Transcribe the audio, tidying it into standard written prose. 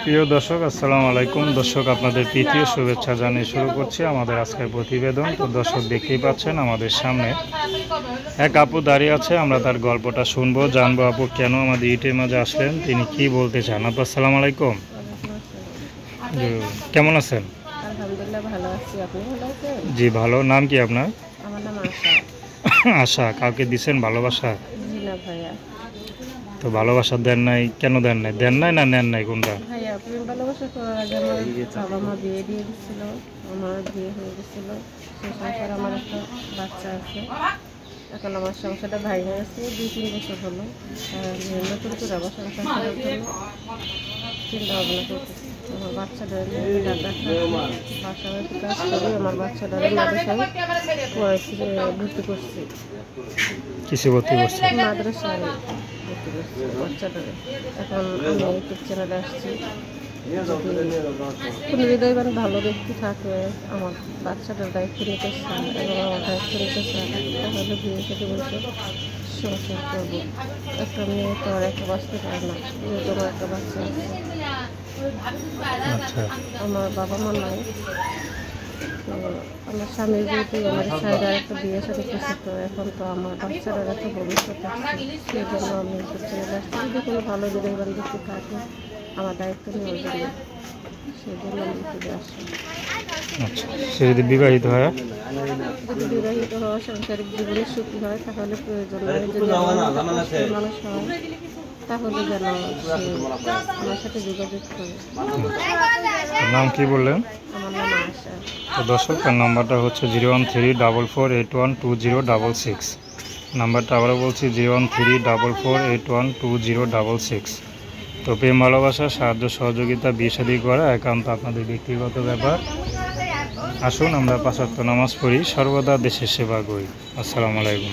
প্রিয় দর্শক, আসসালামু আলাইকুম। দর্শক, আপনাদের তৃতীয় শুভেচ্ছা জানিয়ে শুরু করছি আমাদের আজকের প্রতিবেদন। তো দর্শক, দেখতেই পাচ্ছেন আমাদের সামনে এক আপু দাঁড়িয়ে আছে। আমরা তার গল্পটা শুনবো, জানবো আপু কেন আমাদের ইটের মাঝে আসলেন, তিনি কি বলতে চান। আপু আসসালামু আলাইকুম। জি, কেমন আছেন? আলহামদুলিল্লাহ ভালো আছি। আপনি ভালো আছেন? জি ভালো। নাম কি আপনার? আমার নাম আশা। আশা। কাউকে দিছেন ভালোবাসা? জি না ভাইয়া। তো ভালোবাসা দেন নাই কেন? দেন নাই, দেন নাই না নেন নাই, কোনটা? ভাইয়া প্রেম ভালোবাসা করার আগে আমার বাবা মা বিয়ে দিয়ে দিচ্ছিল। আমার বিয়ে হয়ে গেছিল। সেই সংসারে আমার একটা বাচ্চা আছে। এখন আমার সংসারটা ভাঙে গেছে 2-3 বছর হলো। আর নতুন করে আবার সংসার করার জন্য চিন্তা ভাবনা করতেছি। আমার বাচ্চাটা বাসায় একটু কাজ করি। আমার বাচ্চাটা মাদ্রাসায় ভর্তি করছি। কিসে ভর্তি করছে? মাদ্রাসায় ভর্তি করছি বাচ্চাটারে। এখন আমি ইউটিউব চ্যানেলে আসছি। কোনো হৃদয়বান ভালো ব্যক্তি থাকে, আমার বাচ্চাটার দায়িত্ব নিতে চায় এবং আমার দায়িত্ব নিতে চায়, তাহলে বিয়ে থেকে বসে সংসার করবো। একটা মেয়ে তো আর একটা বাঁচতে পারে না, যেহেতু আমার একটা বাচ্চা আছে। আচ্ছা, আমার বাবা মা নাই। তো আমার স্বামীর যেহেতু আমার সাইডে একটা বিয়ে সাথে করছে, তো এখন তো আমার বাচ্চাটার একটা ভবিষ্যৎ আছে। সেই জন্য আমি চলে আসছি। যদি কোনো ভালো হৃদয়বান ব্যক্তি থাকে আমার দায়িত্ব নেওয়ার জন্য, সেই জন্য আমি চলে আসি। আচ্ছা। সে যদি বিবাহিত হয়? যদি বিবাহিত হওয়া সাংসারিক জীবনে সুখী হয় তাহলে প্রয়োজন নেই। যদি আমার মানুষ হয় তাহলে যেন সে আমার সাথে যোগাযোগ করে। নাম কি বললেন? আমার নাম আশা। তো দর্শক, তার নাম্বারটা হচ্ছে 01344812066। নাম্বারটা আবারও বলছি 01344812066। তো প্রেম ভালোবাসা, সাহায্য সহযোগিতা, বিয়ে শাদী করা একান্ত আপনাদের ব্যক্তিগত ব্যাপার। আসুন আমরা 5 ওয়াক্ত নামাজ পড়ি, সর্বদা দেশের সেবা করি। আসসালামু আলাইকুম।